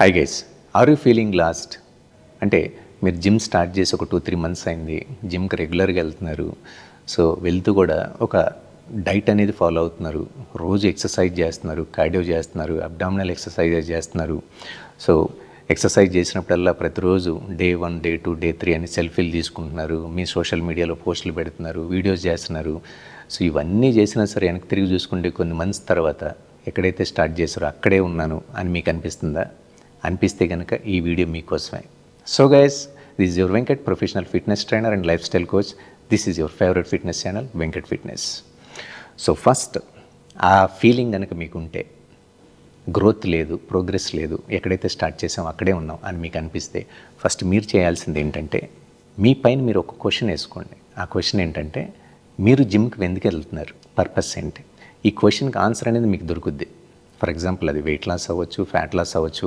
Hi guys, are you feeling lost? అంటే మీరు gym start చేసి ఒక 2-3 మంత్స్ అయింది, జిమ్కి రెగ్యులర్గా వెళ్తున్నారు. సో వెళ్తూ కూడా ఒక డైట్ అనేది ఫాలో అవుతున్నారు, రోజు ఎక్సర్సైజ్ చేస్తున్నారు, కార్డియో చేస్తున్నారు, అబ్డామినల్ ఎక్సర్సైజెస్ చేస్తున్నారు. సో ఎక్సర్సైజ్ చేసినప్పుడల్లా ప్రతిరోజు డే 1, డే 2, డే 3 అని సెల్ఫీలు తీసుకుంటున్నారు, మీ సోషల్ మీడియాలో పోస్టులు పెడుతున్నారు, వీడియోస్ చేస్తున్నారు. సో ఇవన్నీ చేసినా సరే వెనక్కి తిరిగి చూసుకుంటే కొన్ని మంత్స్ తర్వాత ఎక్కడైతే స్టార్ట్ చేశారో అక్కడే ఉన్నాను అని మీకు అనిపిస్తుందా? అనిపిస్తే కనుక ఈ వీడియో మీకోసమే. So guys, this is your Venkat, professional fitness trainer and life style coach. This is your favourite fitness channel Venkat fitness. So first ఆ ఫీలింగ్ కనుక మీకుంటే, గ్రోత్ లేదు, ప్రోగ్రెస్ లేదు, ఎక్కడైతే స్టార్ట్ చేసామో అక్కడే ఉన్నాం అని మీకు అనిపిస్తే ఫస్ట్ మీరు చేయాల్సింది ఏంటంటే, మీ పైన మీరు ఒక క్వశ్చన్ వేసుకోండి. ఆ క్వశ్చన్ ఏంటంటే, మీరు జిమ్కి ఎందుకు వెళ్తున్నారు, పర్పస్ ఏంటి? ఈ క్వశ్చన్కి ఆన్సర్ అనేది మీకు దొరుకుద్ది. ఫర్ ఎగ్జాంపుల్ అది వెయిట్ లాస్ అవ్వచ్చు, ఫ్యాట్ లాస్ అవ్వచ్చు,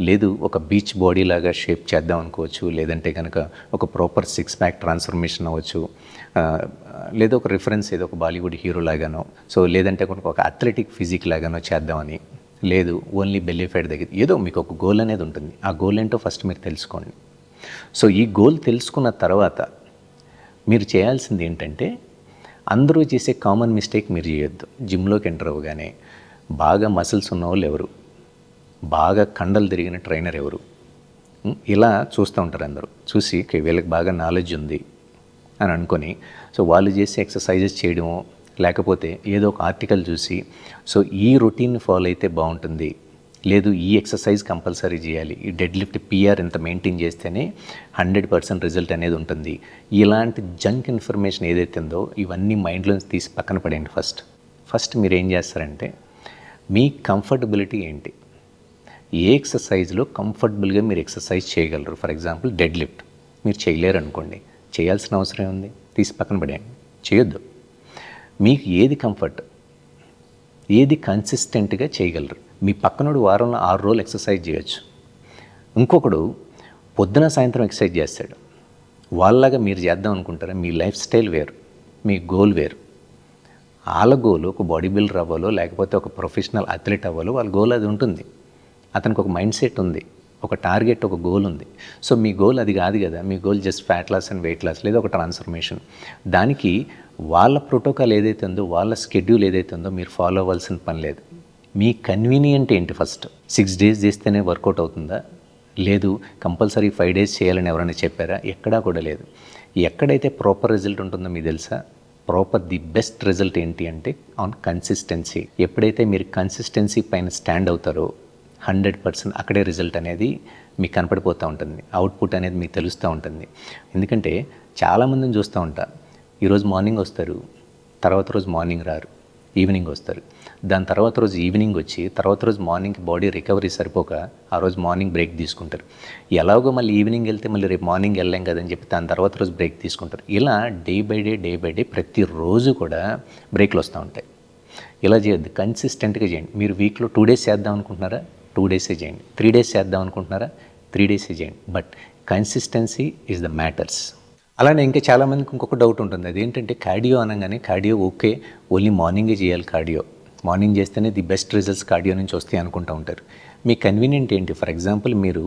లేదు ఒక బీచ్ బాడీ లాగా షేప్ చేద్దాం అనుకోవచ్చు, లేదంటే కనుక ఒక ప్రాపర్ 6-ప్యాక్ ట్రాన్స్ఫర్మేషన్ అవ్వచ్చు, లేదా ఒక రిఫరెన్స్ ఏదో ఒక బాలీవుడ్ హీరో లాగానో, సో లేదంటే కనుక ఒక అథ్లెటిక్ ఫిజిక్ లాగానో చేద్దామని, లేదు ఓన్లీ బెల్లీ ఫ్యాట్ దగ్గర ఏదో మీకు ఒక గోల్ అనేది ఉంటుంది. ఆ గోల్ ఏంటో ఫస్ట్ మీరు తెలుసుకోండి. సో ఈ గోల్ తెలుసుకున్న తర్వాత మీరు చేయాల్సింది ఏంటంటే, అందరూ చేసే కామన్ మిస్టేక్ మీరు చేయొద్దు. జిమ్లోకి ఎంటర్ అవ్వగానే బాగా మసిల్స్ ఉన్నవాళ్ళు ఎవరు, బాగా కండలు తిరిగిన ట్రైనర్ ఎవరు, ఇలా చూస్తూ ఉంటారు. అందరూ చూసి వీళ్ళకి బాగా నాలెడ్జ్ ఉంది అని అనుకొని, సో వాళ్ళు చేసే ఎక్సర్సైజెస్ చేయడమో, లేకపోతే ఏదో ఒక ఆర్టికల్ చూసి సో ఈ రొటీన్ ఫాలో అయితే బాగుంటుంది, లేదు ఈ ఎక్సర్సైజ్ కంపల్సరీ చేయాలి, ఈ డెడ్ లిఫ్ట్ పిఆర్ ఎంత మెయింటైన్ చేస్తేనే 100% రిజల్ట్ అనేది ఉంటుంది, ఇలాంటి జంక్ ఇన్ఫర్మేషన్ ఏదైతే ఉందో ఇవన్నీ మైండ్లోంచి తీసి పక్కన పడేయండి. ఫస్ట్ మీరు ఏం చేస్తారంటే, మీ కంఫర్టబిలిటీ ఏంటి, ఏ ఎక్సర్సైజ్లో కంఫర్టబుల్గా మీరు ఎక్సర్సైజ్ చేయగలరు. ఫర్ ఎగ్జాంపుల్ డెడ్ లిఫ్ట్ మీరు చేయలేరు అనుకోండి, చేయాల్సిన అవసరం ఉంది, తీసి పక్కన పడేయండి, చేయొద్దు. మీకు ఏది కంఫర్ట్, ఏది కన్సిస్టెంట్గా చేయగలరు. మీ పక్కనోడు వారంలో 6 రోజులు ఎక్సర్సైజ్ చేయొచ్చు, ఇంకొకడు పొద్దున సాయంత్రం ఎక్సర్సైజ్ చేస్తాడు. వాళ్ళలాగా మీరు చేద్దాం అనుకుంటారా? మీ లైఫ్ స్టైల్ వేరు, మీ గోల్ వేరు. వాళ్ళ గోల్ ఒక బాడీ బిల్డర్ అవ్వాలో, లేకపోతే ఒక ప్రొఫెషనల్ అథ్లెట్ అవ్వాలో, వాళ్ళ గోల్ అది ఉంటుంది. అతనికి ఒక మైండ్ సెట్ ఉంది, ఒక టార్గెట్, ఒక గోల్ ఉంది. సో మీ గోల్ అది కాదు కదా. మీ goal just fat loss and weight loss, లేదా ఒక ట్రాన్స్ఫర్మేషన్. దానికి వాళ్ళ ప్రోటోకాల్ ఏదైతే ఉందో, వాళ్ళ స్కెడ్యూల్ ఏదైతే ఉందో మీరు ఫాలో అవ్వాల్సిన పని లేదు. మీ కన్వీనియంట్ ఏంటి? ఫస్ట్ 6 days చేస్తేనే వర్కౌట్ అవుతుందా? లేదు కంపల్సరీ 5 days చేయాలని ఎవరైనా చెప్పారా? ఎక్కడా కూడా లేదు. ఎక్కడైతే ప్రాపర్ రిజల్ట్ ఉంటుందో మీకు తెలుసా? ది బెస్ట్ రిజల్ట్ ఏంటి అంటే ఆన్ కన్సిస్టెన్సీ. ఎప్పుడైతే మీరు కన్సిస్టెన్సీ పైన స్టాండ్ అవుతారో 100% అక్కడే రిజల్ట్ అనేది మీకు కనపడిపోతూ ఉంటుంది, అవుట్పుట్ అనేది మీకు తెలుస్తూ ఉంటుంది. ఎందుకంటే చాలామందిని చూస్తూ ఉంటా, ఈరోజు మార్నింగ్ వస్తారు, తర్వాత రోజు మార్నింగ్ రారు, ఈవినింగ్ వస్తారు, దాని తర్వాత రోజు ఈవినింగ్ వచ్చి తర్వాత రోజు మార్నింగ్కి బాడీ రికవరీ సరిపోక ఆ రోజు మార్నింగ్ బ్రేక్ తీసుకుంటారు. ఎలాగో మళ్ళీ ఈవినింగ్ వెళ్తే మళ్ళీ రేపు మార్నింగ్ వెళ్ళలేం కదని చెప్పి దాని తర్వాత రోజు బ్రేక్ తీసుకుంటారు. ఇలా డే బై డే ప్రతిరోజు కూడా బ్రేక్లు వస్తూ ఉంటాయి. ఇలా చేయొద్దు, కన్సిస్టెంట్గా చేయండి. మీరు వీక్లో 2 days చేద్దాం అనుకుంటున్నారా? 2 days చేయండి. 3 days చేద్దాం అనుకుంటున్నారా? 3 days చేయండి. But consistency is the matters. అలానే ఇంకా చాలామందికి ఇంకొక డౌట్ ఉంటుంది, అదేంటంటే కార్డియో అనగానే కార్డియో ఓకే, ఓన్లీ మార్నింగే చేయాలి, కార్డియో మార్నింగ్ చేస్తేనే ది బెస్ట్ రిజల్ట్స్ కార్డియో నుంచి వస్తాయి అనుకుంటూ ఉంటారు. మీ కన్వీనియంట్ ఏంటి? ఫర్ ఎగ్జాంపుల్ మీరు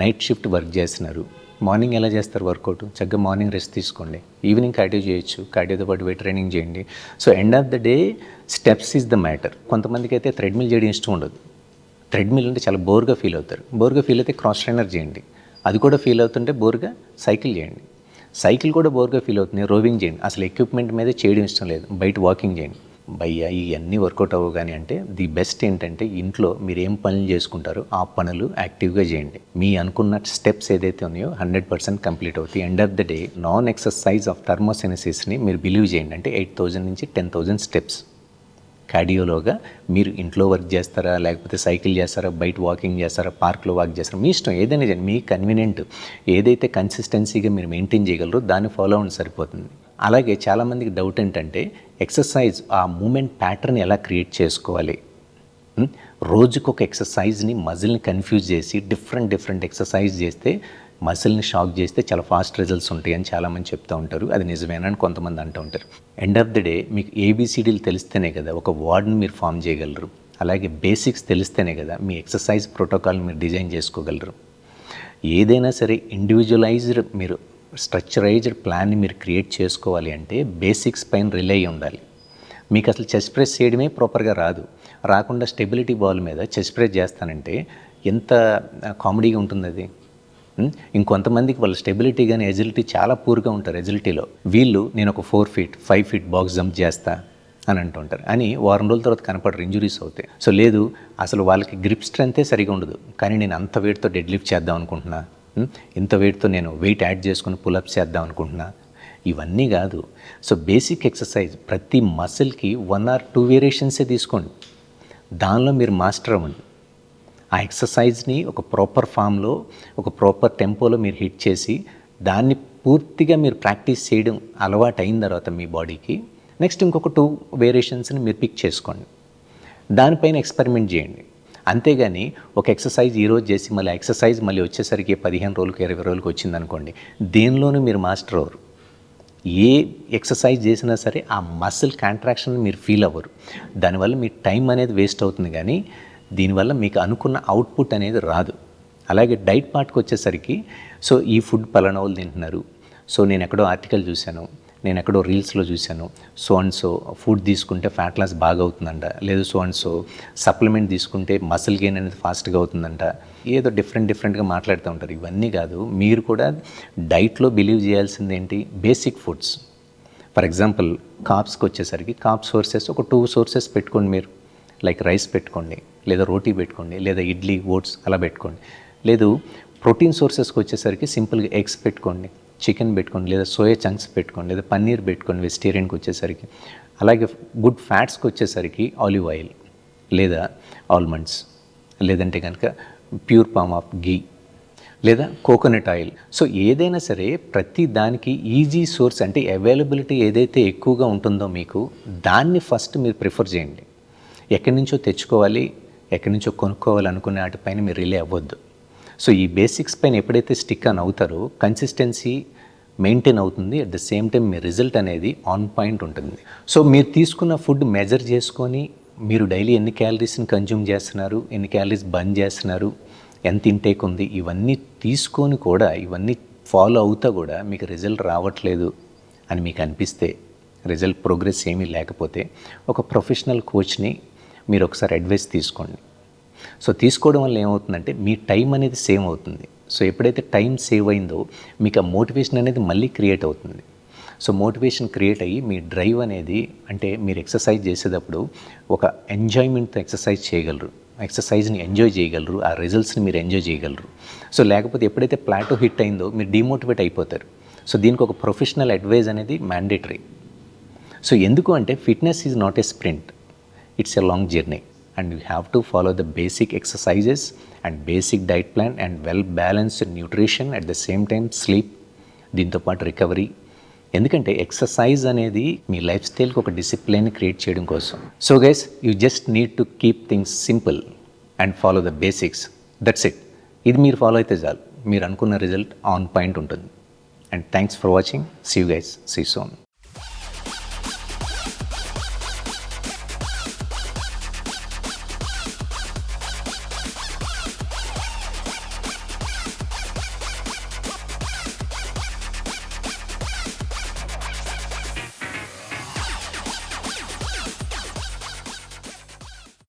నైట్ షిఫ్ట్ వర్క్ చేస్తున్నారు, మార్నింగ్ ఎలా చేస్తారు వర్కౌట్? చక్కగా మార్నింగ్ రెస్ట్ తీసుకోండి, ఈవినింగ్ కార్డియో చేయొచ్చు, కార్డియోతో పాటు వెయిట్ ట్రైనింగ్ చేయండి. So end of the day steps is the matter. కొంతమందికి అయితే థ్రెడ్మిల్ చేయడం ఇష్టం ఉండదు. థ్రెడ్మిల్ అంటే చాలా బోర్గా ఫీల్ అవుతారు. బోర్గా ఫీల్ అయితే క్రాస్ ట్రైనర్ చేయండి, అది కూడా ఫీల్ అవుతుంటే బోర్గా సైకిల్ చేయండి. సైకిల్ కూడా బోర్గా ఫీల్ అవుతుంది, రోవింగ్ చేయండి. అసలు ఎక్విప్మెంట్ మీద చేయడం ఇష్టం లేదు, బయట వాకింగ్ చేయండి. భయ్యా ఇవన్నీ వర్కౌట్ అవ్వవు. కానీ అంటే ది బెస్ట్ ఏంటంటే, ఇంట్లో మీరు ఏం పనులు చేసుకుంటారో ఆ పనులు యాక్టివ్గా చేయండి. మీ అనుకున్న స్టెప్స్ ఏదైతే ఉన్నాయో 100% కంప్లీట్ అవుతాయి. End of the day non exercise of థర్మోసెనసిస్ని మీరు బిలీవ్ చేయండి. అంటే 8,000 నుంచి 10,000 స్టెప్స్ కార్డియోలోగా. మీరు ఇంట్లో వర్క్ చేస్తారా, లేకపోతే సైకిల్ చేస్తారా, బయట వాకింగ్ చేస్తారా, పార్క్లో వాక్ చేస్తారా, మీ ఇష్టం, ఏదైనా చేయండి. మీ కన్వీనియంట్ ఏదైతే కన్సిస్టెన్సీగా మీరు మెయింటైన్ చేయగలరో దాన్ని ఫాలో అవ్వండి, సరిపోతుంది. అలాగే చాలామందికి డౌట్ ఏంటంటే, ఎక్సర్సైజ్ ఆ మూమెంట్ ప్యాటర్న్ ఎలా క్రియేట్ చేసుకోవాలి. రోజుకొక ఎక్సర్సైజ్ని మజిల్ని కన్ఫ్యూజ్ చేసి డిఫరెంట్ ఎక్సర్సైజ్ చేస్తే, మసిల్ని షాక్ చేస్తే చాలా ఫాస్ట్ రిజల్ట్స్ ఉంటాయి అని చాలామంది చెప్తూ ఉంటారు. అది నిజమేనని కొంతమంది అంటూ ఉంటారు. ఎండ్ ఆఫ్ ది డే మీకు ఏబిసిడీలు తెలిస్తేనే కదా ఒక వార్డ్ని మీరు ఫామ్ చేయగలరు. అలాగే బేసిక్స్ తెలిస్తేనే కదా మీ ఎక్సర్సైజ్ ప్రోటోకాల్ మీరు డిజైన్ చేసుకోగలరు. ఏదైనా సరే ఇండివిజువలైజ్డ్ మీరు స్ట్రక్చరైజ్డ్ ప్లాన్ని మీరు క్రియేట్ చేసుకోవాలి అంటే బేసిక్స్ పైన రిలే అయి ఉండాలి. మీకు అసలు చెస్ట్ ప్రెస్ చేయడమే ప్రాపర్గా రాకుండా స్టెబిలిటీ బాల్ మీద చెస్ట్ ప్రెస్ చేస్తానంటే ఎంత కామెడీగా ఉంటుంది అది. ఇంకొంతమందికి వాళ్ళ స్టెబిలిటీ కానీ ఎజిలిటీ చాలా పూర్గా ఉంటారు. ఎజిలిటీలో వీళ్ళు నేను ఒక 4 feet 5 feet బాక్స్ జంప్ చేస్తా అని అంటుంటారు. అని వారం రోజుల తర్వాత కనపడరు, ఇంజురీస్ అవుతాయి. సో లేదు, అసలు వాళ్ళకి గ్రిప్ స్ట్రెంతే సరిగా ఉండదు, కానీ నేను అంత వెయిట్తో డెడ్ లిఫ్ట్ చేద్దాం అనుకుంటున్నా, ఇంత వెయిట్తో నేను వెయిట్ యాడ్ చేసుకుని పుల్అప్స్ చేద్దాం అనుకుంటున్నా. ఇవన్నీ కాదు. సో బేసిక్ ఎక్సర్సైజ్ ప్రతి మసిల్కి 1 or 2 వేరియేషన్సే తీసుకోండి, దానిలో మీరు మాస్టర్ అవ్వండి. ఆ ఎక్సర్సైజ్ని ఒక ప్రాపర్ ఫామ్లో ఒక ప్రాపర్ టెంపోలో మీరు హిట్ చేసి దాన్ని పూర్తిగా మీరు ప్రాక్టీస్ చేయడం అలవాటు అయిన తర్వాత మీ బాడీకి నెక్స్ట్ ఇంకొక 2 వేరియేషన్స్ని మీరు పిక్ చేసుకోండి, దానిపైన ఎక్స్పెరిమెంట్ చేయండి. అంతేగాని ఒక ఎక్సర్సైజ్ ఈరోజు చేసి మళ్ళీ ఎక్సర్సైజ్ మళ్ళీ వచ్చేసరికి 15 రోజులకు 20 రోజులకు వచ్చిందనుకోండి, దేనిలోనూ మీరు మాస్టర్ అవ్వరు. ఏ ఎక్సర్సైజ్ చేసినా సరే ఆ మసిల్ కాంట్రాక్షన్ మీరు ఫీల్ అవ్వరు. దానివల్ల మీ టైం అనేది వేస్ట్ అవుతుంది, కానీ దీనివల్ల మీకు అనుకున్న అవుట్పుట్ అనేది రాదు. అలాగే డైట్ పార్ట్కి వచ్చేసరికి సో ఈ ఫుడ్ పలానా వాళ్ళు తింటున్నారు, సో నేను ఎక్కడో ఆర్టికల్ చూశాను, నేను ఎక్కడో రీల్స్లో చూశాను, సో అండ్ సో ఫుడ్ తీసుకుంటే ఫ్యాట్ లాస్ బాగా అవుతుందంట, లేదు సో అండ్ సో సప్లిమెంట్ తీసుకుంటే మసిల్ గెయిన్ అనేది ఫాస్ట్గా అవుతుందంట, ఏదో డిఫరెంట్గా మాట్లాడుతూ ఉంటారు. ఇవన్నీ కాదు. మీరు కూడా డైట్లో బిలీవ్ చేయాల్సింది ఏంటి, బేసిక్ ఫుడ్స్. ఫర్ ఎగ్జాంపుల్ కార్బ్స్కి వచ్చేసరికి కార్బ్ సోర్సెస్ ఒక 2 సోర్సెస్ పెట్టుకోండి మీరు. లైక్ రైస్ పెట్టుకోండి, లేదా రోటీ పెట్టుకోండి, లేదా ఇడ్లీ ఓట్స్ అలా పెట్టుకోండి. లేదు ప్రోటీన్ సోర్సెస్కి వచ్చేసరికి సింపుల్గా ఎగ్స్ పెట్టుకోండి, చికెన్ పెట్టుకోండి, లేదా సోయా చంక్స్ పెట్టుకోండి, లేదా పన్నీర్ పెట్టుకోండి వెజిటేరియన్కి వచ్చేసరికి. అలాగే గుడ్ ఫ్యాట్స్కి వచ్చేసరికి ఆలివ్ ఆయిల్ లేదా ఆల్మండ్స్, లేదంటే కనుక ప్యూర్ పామ్ ఆఫ్ గీ లేదా కోకోనట్ ఆయిల్. సో ఏదైనా సరే ప్రతి దానికి ఈజీ సోర్స్ అంటే అవైలబిలిటీ ఏదైతే ఎక్కువగా ఉంటుందో మీకు దాన్ని ఫస్ట్ మీరు ప్రిఫర్ చేయండి. ఎక్కడి నుంచో తెచ్చుకోవాలి, ఎక్కడి నుంచో కొనుక్కోవాలి అనుకునే వాటిపైన మీరు రిలే అవ్వద్దు. సో ఈ బేసిక్స్ పైన ఎప్పుడైతే స్టిక్ అని అవుతారో కన్సిస్టెన్సీ మెయింటైన్ అవుతుంది, at the same time me result అనేది ఆన్ పాయింట్ ఉంటుంది. సో మీరు తీసుకున్న ఫుడ్ మెజర్ చేసుకొని మీరు డైలీ ఎన్ని క్యాలరీస్ని కన్జ్యూమ్ చేస్తున్నారు, ఎన్ని క్యాలరీస్ బర్న్ చేస్తున్నారు, ఎంత ఇంటేక్ ఉంది, ఇవన్నీ తీసుకొని కూడా ఇవన్నీ ఫాలో అవుతా కూడా మీకు రిజల్ట్ రావట్లేదు అని మీకు అనిపిస్తే, రిజల్ట్ ప్రోగ్రెస్ ఏమీ లేకపోతే ఒక ప్రొఫెషనల్ కోచ్ని మీరు ఒకసారి అడ్వైస్ తీసుకోండి. సో తీసుకోవడం వల్ల ఏమవుతుందంటే మీ టైం అనేది సేవ్ అవుతుంది. సో ఎప్పుడైతే టైం సేవ్ అయిందో మీకు ఆ మోటివేషన్ అనేది మళ్ళీ క్రియేట్ అవుతుంది. సో మోటివేషన్ క్రియేట్ అయ్యి మీ డ్రైవ్ అనేది, అంటే మీరు ఎక్సర్సైజ్ చేసేటప్పుడు ఒక ఎంజాయ్మెంట్తో ఎక్సర్సైజ్ చేయగలరు, ఎక్సర్సైజ్ని ఎంజాయ్ చేయగలరు, ఆ రిజల్ట్స్ని మీరు ఎంజాయ్ చేయగలరు. సో లేకపోతే ఎప్పుడైతే ప్లాటో హిట్ అయిందో మీరు డిమోటివేట్ అయిపోతారు. సో దీనికి ఒక ప్రొఫెషనల్ అడ్వైజ్ అనేది మ్యాండేటరీ. సో ఎందుకు అంటే fitness is not a sprint, it's a long journey and you have to follow the basic exercises and basic diet plan and well balanced nutrition, at the same time sleep, దీంతో పాటు recovery. ఎందుకంటే exercise అనేది మీ life స్టైల్కి ఒక discipline create చేయడం కోసం. So guys, you just need to keep things simple and follow the basics, that's it. ఇది మీరు follow అయితే చాలు, మీరు అనుకున్న రిజల్ట్ ఆన్ పాయింట్ ఉంటుంది. And thanks for watching. See you guys, see soon.